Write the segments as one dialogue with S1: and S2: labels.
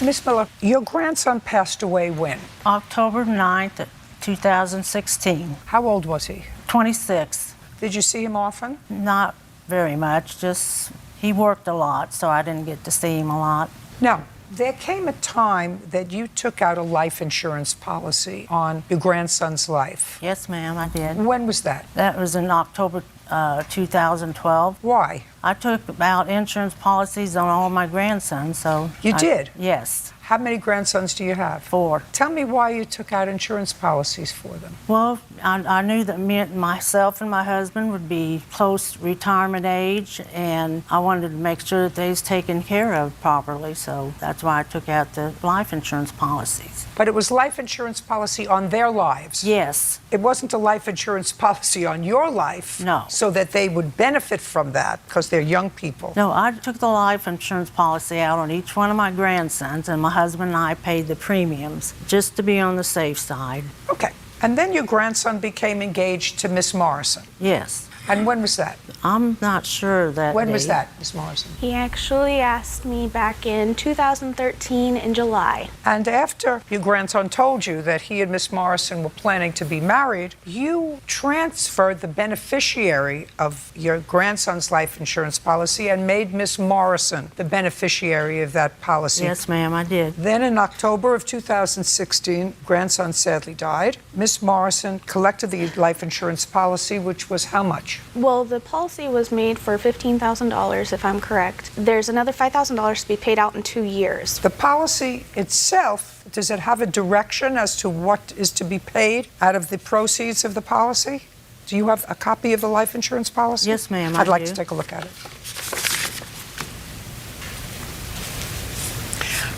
S1: Miss Miller, your grandson passed away when?
S2: October 9th, 2016.
S1: How old was he?
S2: 26.
S1: Did you see him often?
S2: Not very much, just he worked a lot, so I didn't get to see him a lot.
S1: Now, there came a time that you took out a life insurance policy on your grandson's life.
S2: Yes, ma'am, I did.
S1: When was that?
S2: That was in October 2012.
S1: Why?
S2: I took out insurance policies on all my grandsons, so...
S1: You did?
S2: Yes.
S1: How many grandsons do you have?
S2: 4.
S1: Tell me why you took out insurance policies for them.
S2: Well, I knew that myself and my husband would be close retirement age, and I wanted to make sure that they was taken care of properly, so that's why I took out the life insurance policies.
S1: But it was life insurance policy on their lives?
S2: Yes.
S1: It wasn't a life insurance policy on your life?
S2: No.
S1: So that they would benefit from that because they're young people?
S2: No, I took the life insurance policy out on each one of my grandsons, and my husband and I paid the premiums just to be on the safe side.
S1: Okay. And then your grandson became engaged to Miss Morrison?
S2: Yes.
S1: And when was that?
S2: I'm not sure that
S1: When was that, Miss Morrison?
S3: He actually asked me back in 2013 in July.
S1: And after your grandson told you that he and Miss Morrison were planning to be married, you transferred the beneficiary of your grandson's life insurance policy and made Miss Morrison the beneficiary of that policy.
S2: Yes, ma'am, I did.
S1: Then in October of 2016, grandson sadly died. Miss Morrison collected the life insurance policy, which was how much?
S3: Well, the policy was made for $15,000, if I'm correct. There's another $5,000 to be paid out in 2 years.
S1: The policy itself, does it have a direction as to what is to be paid out of the proceeds of the policy? Do you have a copy of the life insurance policy?
S2: Yes, ma'am,
S1: I'd like
S2: do.
S1: to take a look at it.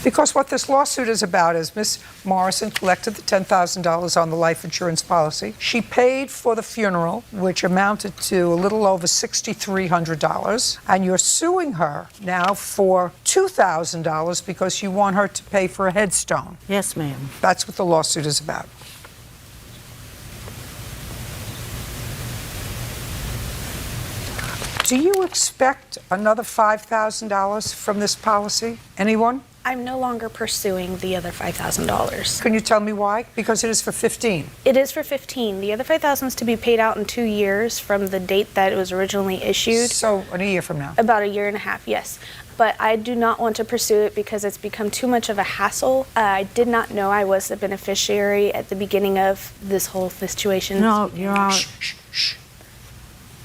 S1: Because what this lawsuit is about is Miss Morrison collected the $10,000 on the life insurance policy. She paid for the funeral, which amounted to a little over $6,300. And you're suing her now for $2,000 because you want her to pay for a headstone.
S2: Yes, ma'am.
S1: That's what the lawsuit is about. Do you expect another $5,000 from this policy? Anyone?
S3: I'm no longer pursuing the other $5,000.
S1: Can you tell me why? Because it is for 15.
S3: It is for 15. The other $5,000 is to be paid out in 2 years from the date that it was originally issued.
S1: So, in a year from now?
S3: About a year and a half, yes. But I do not want to pursue it because it's become too much of a hassle. I did not know I was the beneficiary at the beginning of this whole situation.
S2: No, you're all right.
S1: Shh, shh.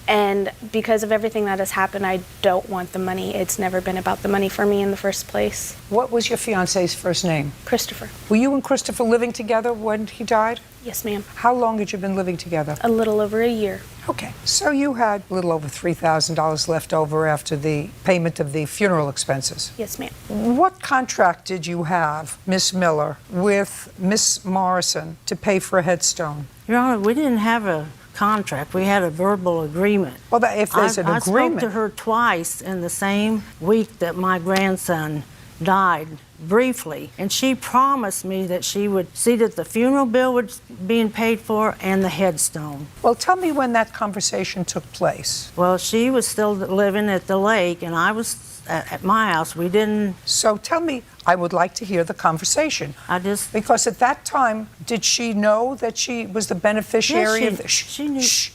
S3: And because of everything that has happened, I don't want the money. It's never been about the money for me in the first place.
S1: What was your fiancé's first name?
S3: Christopher.
S1: Were you and Christopher living together when he died?
S3: Yes, ma'am.
S1: How long had you been living together?
S3: A little over a year.
S1: Okay, so you had a little over $3,000 left over after the payment of the funeral expenses.
S3: Yes, ma'am.
S1: What contract did you have, Miss Miller, with Miss Morrison to pay for a headstone?
S2: Your Honor, we didn't have a contract. We had a verbal agreement.
S1: Well, if there's an
S2: I
S1: agreement...
S2: spoke to her twice in the same week that my grandson died, briefly, and she promised me that she would see that the funeral bill was being paid for and the headstone.
S1: Well, tell me when that conversation took place.
S2: Well, she was still living at the lake, and I was at my house. We didn't...
S1: So tell me, I would like to hear the conversation. Because at that time, did she know that she was the beneficiary of the...
S2: She knew.
S1: Shh.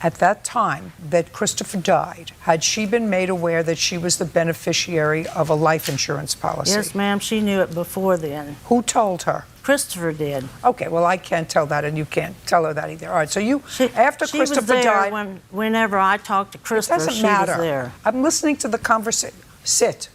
S1: At that time that Christopher died, had she been made aware that she was the beneficiary of a life insurance policy?
S2: Yes, ma'am, she knew it before then.
S1: Who told her?
S2: Christopher did.
S1: Okay, well, I can't tell that, and you can't tell her that either. All right, so after Christopher
S2: was there
S1: died...
S2: whenever I talked to Christopher,
S1: it doesn't matter.
S2: Was there.
S1: I'm listening to the conversation. Sit.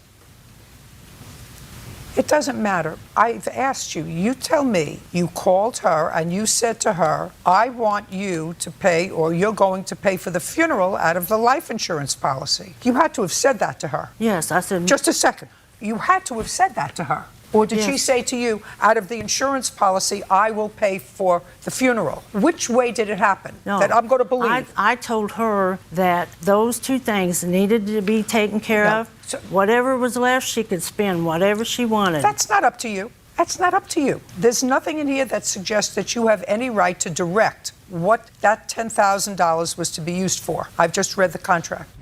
S1: It doesn't matter. I've asked you. You tell me. You called her and you said to her, I want you to pay, or you're going to pay for the funeral out of the life insurance policy. You had to have said that to her.
S2: Yes, I said...
S1: Just a second. You had to have said that to her. Or did she say to you, out of the insurance policy, I will pay for the funeral? Which way did it happen?
S2: No,
S1: that I'm going to believe?
S2: I told her that those two things needed to be taken care of. So, whatever was left, she could spend whatever she wanted.
S1: That's not up to you. That's not up to you. There's nothing in here that suggests that you have any right to direct what that $10,000 was to be used for. I've just read the contract.